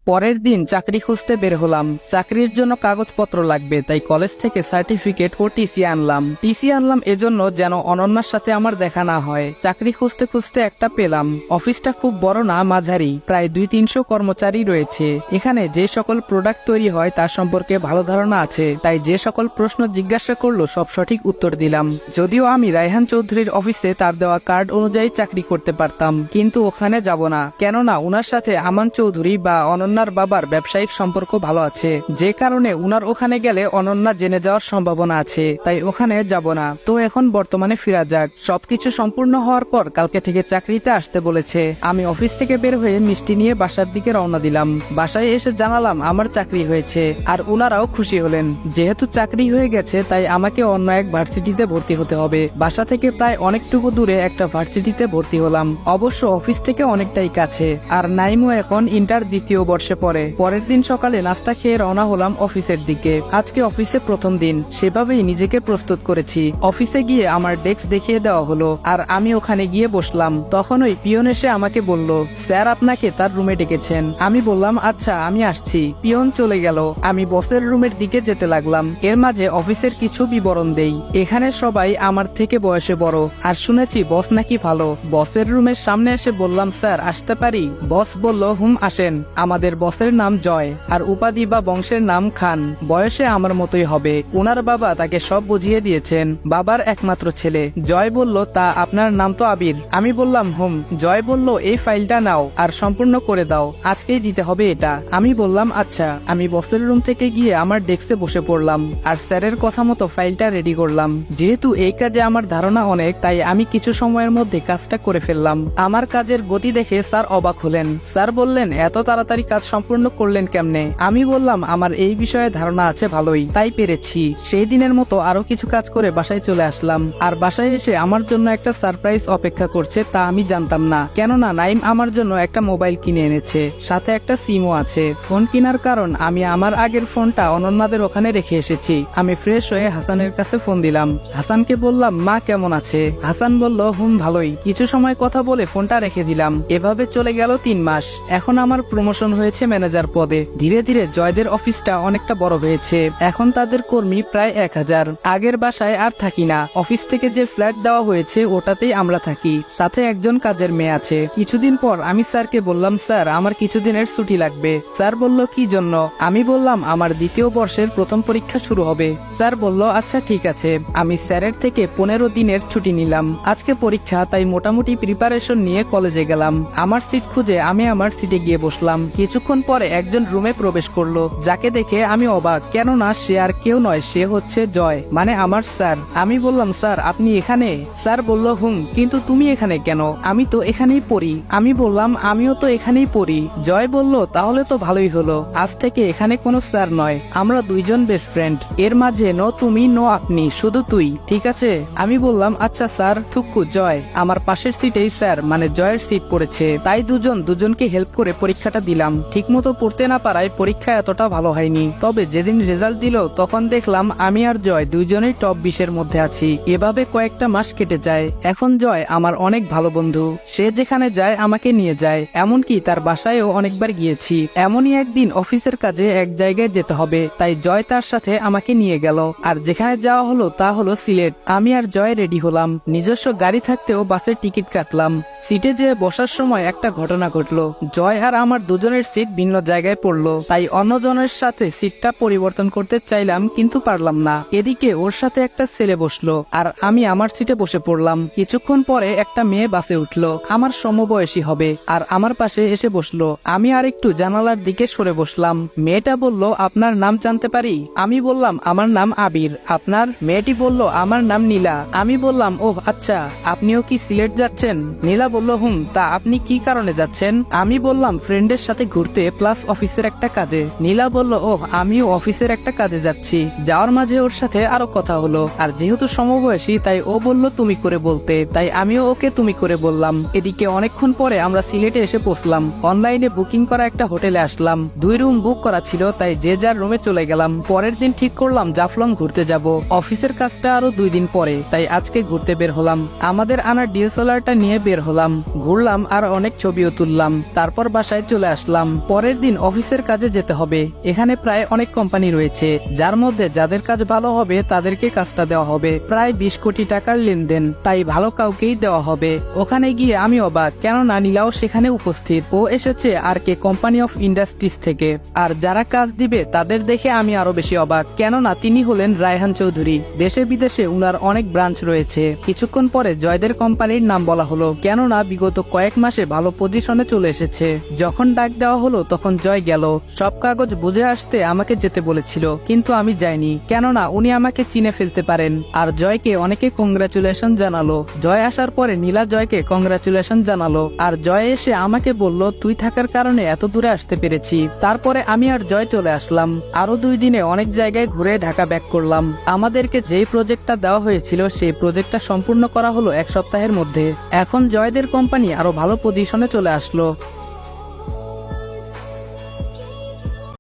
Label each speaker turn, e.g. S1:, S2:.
S1: পরের দিন চাকরি খুঁজতে বের হলাম। চাকরির জন্য কাগজপত্র লাগবে, তাই কলেজ থেকে সার্টিফিকেট ও টিসি আনলাম। এজন্য যেন অনন্যার সাথে আমার দেখা না হয়। চাকরি খুঁজতে খুঁজতে একটা পেলাম। অফিসটা খুব বড় না, মাঝারি, প্রায় 200-300 কর্মচারী রয়েছে। এখানে যে সকল প্রোডাক্ট তৈরি হয় তার সম্পর্কে ভালো ধারণা আছে, তাই যে সকল প্রশ্ন জিজ্ঞাসা করলো সব সঠিক উত্তর দিলাম। যদিও আমি রায়হান চৌধুরীর অফিসে তার দেওয়া কার্ড অনুযায়ী চাকরি করতে পারতাম, কিন্তু ওখানে যাব না, কেননা উনার সাথে আমান চৌধুরী বা অনন্যার বাবার ব্যবসায়িক সম্পর্ক ভালো আছে, যে কারণে উনার ওখানে গেলে অনন্যা জেনে যাওয়ার সম্ভাবনা আছে, তাই ওখানে যাব না। তো এখন বর্তমানে ফিরা যাক। সবকিছু সম্পূর্ণ হওয়ার পর কালকে থেকে চাকরিতে আসতে বলেছে। আমি অফিস থেকে বের হয়ে মিষ্টি নিয়ে বাসার দিকে রওনা দিলাম। বাসায় এসে জানালাম আমার চাকরি হয়েছে, আর উনারাও খুশি হলেন। যেহেতু চাকরি হয়ে গেছে তাই আমাকে অন্য এক ভার্সিটিতে ভর্তি হতে হবে। বাসা থেকে প্রায় অনেকটুকু দূরে একটা ভার্সিটিতে ভর্তি হলাম, অবশ্য অফিস থেকে অনেকটাই কাছে। আর নাইমও এখন ইন্টার দ্বিতীয় বর্ষে পড়ে। পরের দিন সকালে নাস্তা খেয়ে রওনা হলাম অফিসের দিকে। আজকে অফিসে প্রথম দিন, সেভাবেই নিজেকে প্রস্তুত করেছি। অফিসে গিয়ে আমার ডেস্ক দেখিয়ে দেওয়া হলো, আর আমি ওখানে গিয়ে বসলাম। তখন ওই পিয়ন এসে আমাকে বলল, স্যার আপনাকে তার রুমে ডেকেছেন। আমি বললাম আচ্ছা, আমি আসছি। পিয়ন চলে গেল। আমি বসের রুমের দিকে যেতে লাগলাম। এর মাঝে অফিসের কিছু বিবরণ দেই। এখানে সবাই আমার থেকে বয়সে বড়, আর শুনেছি বস নাকি ভালো। বসের রুমের সামনে এসে বললাম, স্যার আসতে পারি? বস বলল, হুম আসেন। আমাদের বসের নাম জয়, আর উপাধি বা বংশের নাম খান। বয়সে আমার মতোই হবে। ওনার বাবা তাকে সব বুঝিয়ে দিয়েছেন, বাবার একমাত্র ছেলে। জয় বলল, তা আপনার নাম তো আবির। আমি বললাম হুম। জয় বলল, এই ফাইলটা নাও আর সম্পূর্ণ করে দাও, আজকেই দিতে হবে এটা। আমি বললাম আচ্ছা। আমি বসের রুম থেকে গিয়ে আমার ডেস্কে বসে পড়লাম, আর স্যারের কথা মতো ফাইলটা রেডি করলাম। যেহেতু এই কাজে আমার ধারণা অনেক, তাই আমি কিছু সময়ের মধ্যে কাজটা করে ফেললাম। আমার কাজের গতি দেখে স্যার অবাক হলেন। স্যার বললেন, এত তাড়াতাড়ি কাজ সম্পূর্ণ করলেন কেমনে? আমি বললাম, আমার এই বিষয়ে ধারণা আছে ভালোই, তাই পেরেছি। সেই দিনের মতো আরো কিছু কাজ করে বাসায় চলে আসলাম। আর বাসায় এসে আমার জন্য একটা সারপ্রাইজ অপেক্ষা করছে, তা আমি জানতাম না, কেননা নাইম আমার জন্য একটা মোবাইল কিনে এনেছে, সাথে একটা সিমও আছে। ফোন কেনার কারণ, আমি আমার আগের ফোনটা অনন্যাদের ওখানে রেখে এসেছি। আমি ফ্রেশ হয়ে হাসানের কাছে ফোন দিলাম। হাসানকে বললাম, মা কেমন আছে? হাসান বলল, হুম ভালোই। কিছু সময় কথা বলে ফোনটা রেখে দিলাম। এভাবে চলে গেল 3 মাস। এখন আমার প্রমোশন হয়েছে ম্যানেজার পদে। ধীরে ধীরে জয়দের অফিসটা অনেকটা বড় হয়েছে। এখন তাদের কর্মী প্রায় 1000। আগের বাসায় আর থাকি না। অফিস থেকে যে ফ্ল্যাট দেওয়া হয়েছে ওটাতেই আমরা থাকি, সাথে একজন কাজের মেয়ে আছে। কিছুদিন পর আমি স্যারকে বললাম, স্যার আমার কিছুদিনের ছুটি লাগবে। স্যার বলল, কি জন্য? আমি বললাম, আমার দ্বিতীয় বর্ষের প্রথম পরীক্ষা শুরু হবে। স্যার বলল, আচ্ছা ঠিক আছে। আমি স্যারের থেকে 15 দিনের ছুটি নিলাম। আজকে পরীক্ষা, তাই মোটামুটি প্রিপারেশন নিয়ে কলেজে গেলাম। আমার সিট খুঁজে আমি আমার সিটে গিয়ে বসলাম। কিছুক্ষণ পরে একজন রুমে প্রবেশ করলো, যাকে দেখে আমি অবাক, কেননা সে আর কেউ নয়, সে হচ্ছে জয়, মানে আমার স্যার। আমি বললাম, স্যার আপনি এখানে? স্যার বলল, হুম, কিন্তু তুমি এখানে কেন? আমি তো এখানেই পড়ি। আমি বললাম, আমিও তো এখানেই পড়ি। জয় বলল, তাহলে তো ভালোই হলো, আজ থেকে এখানে কোনো স্যার নয়, আমরা দুইজন বেস্ট ফ্রেন্ড। এর মাঝে নো তুমি নো আপনি, শুধু তুই, ঠিক আছে? আমি বললাম, আচ্ছা স্যার। থুক্কু জয়। আমার পাশের সিটেই স্যার মানে জয়ের সিট পড়েছে, তাই দুজনকে হেল্প করে পরীক্ষাটা দিলাম। ঠিকমতো পড়তে না পারায় পরীক্ষা এতটা ভালো হয়নি, তবে যেদিন রেজাল্ট দিল তখন দেখলাম আমি আর জয় দুইজনেই টপ 20-এর মধ্যে আছি। এভাবে কয়েকটা মাস কেটে যায়। এখন জয় আমার অনেক ভালো বন্ধু। সে যেখানে যায় আমাকে নিয়ে যায়, এমনকি তার বাসায়ও অনেকবার গিয়েছি। এমনই একদিন অফিসের কাজে এক জায়গায় যেতে হবে, তাই জয় তার সাথে আমাকে নিয়ে গেল। আর যেখানে যাওয়া হলো তা হলো সিলেট। আমি আর জয় রেডি হলাম। নিজস্ব গাড়ি থাকতেও বাসের টিকিট কাটলাম। সিটে যেয়ে বসার সময় একটা ঘটনা ঘটলো। জয় আর আমার দুজনের সিট ভিন্ন জায়গায় পড়লো, তাই অন্যজনের সাথে সিটটা পরিবর্তন করতে চাইলাম, কিন্তু পারলাম না। এদিকে ওর সাথে একটা ছেলে বসলো, আর আমি আমার সিটে বসে পড়লাম। কিছুক্ষণ পরে একটা মেয়ে বাসে উঠলো, আমার সমবয়সী হবে, আর আমার পাশে এসে বসলো। আমি আর একটু জানালার দিকে সরে বসলাম। মেয়েটা বলল, আপনার নাম জানতে পারি? আমি বললাম, আমার নাম আবির। আপনার? মেয়েটি বলল, আমার নাম নীলা। আমি বললাম, ও আচ্ছা, আপনিও কি সিলেট যাচ্ছেন? নীলা বলল, হুম। তা আপনি কি কারণে যাচ্ছেন? আমি বললাম, ফ্রেন্ডের সাথে ঘুরতে প্লাস অফিসের একটা কাজে। নীলা বলল, ও আমিও অফিসের একটা কাজে যাচ্ছি। যাওয়ার মাঝে ওর সাথে আরো কথা হলো, আর যেহেতু সমবয়সী তাই ও বলল তুমি করে বলতে, তাই আমিও ওকে তুমি করে বললাম। এদিকে অনেকক্ষণ পরে আমরা সিলেটে এসে পৌঁছলাম। অনলাইনে বুকিং করা একটা হোটেলে আসলাম। 2 রুম বুক করা ছিল, তাই যে যার রুমে চলে গেলাম। পরের দিন ঠিক করলাম জাফলং ঘুরতে যাব। অফিসের কাজটা আরো 2 দিন পরে, তাই আজকে ঘুরতে বের হলাম। আমাদের আনা ডিএসএলআরটা নিয়ে বের হলাম, ঘুরলাম আর অনেক ছবিও তুললাম। তারপর বাসায় চলে আসলাম। পরের দিন অফিসের কাজে যেতে হবে। এখানে প্রায় অনেক কোম্পানি রয়েছে, যার মধ্যে যাদের কাজ ভালো হবে তাদেরকে কাজটা দেওয়া হবে। প্রায় 20 কোটি টাকার লেনদেন, তাই ভালো কাউকেই দেওয়া হবে। ওখানে গিয়ে আমি অবাক, কেননা নীলাও সেখানে উপস্থিত। ও এসেছে আর কে কোম্পানি অফ ইন্ডাস্ট্রিজ থেকে। আর যারা কাজ দিবে তাদের দেখে আমি আরো বেশি অবাক, কেননা তিনি হলেন রায়হান চৌধুরী। দেশে বিদেশে উনার অনেক ব্রাঞ্চ রয়েছে। কিছুক্ষণ পরে জয়দের কোম্পানির নাম বলা হলো, কেননা বিগত কয়েক মাসে ভালো পজিশনে চলে এসেছে। যখন ডাক দেওয়া হলো তখন জয় গেল। সব কাগজ বুঝে আসতে আমাকে যেতে বলেছিল, কিন্তু আমি যাইনি, কেননা উনি আমাকে চিনে ফেলতে পারেন। আর জয়কে অনেকে কংগ্রাচুলেশন জানালো। জয় আসার পরে নীলা জয়কে কংগ্রাচুলেশন জানালো। আর জয় এসে আমাকে বলল, তুই থাকার কারণে এত দূরে আসতে পেরেছি। তারপরে আমি আর জয় চলে আসলাম। আরো 2 দিনে অনেক জায়গায় ঘুরে ঢাকা ব্যাক করলাম। আমাদেরকে যেই প্রজেক্টটা দেওয়া হয়েছিল সেই প্রজেক্টটা সম্পূর্ণ করা হলো 1 সপ্তাহের মধ্যে। এখন জয়দের কোম্পানি আরো ভালো পজিশনে চলে আসলো।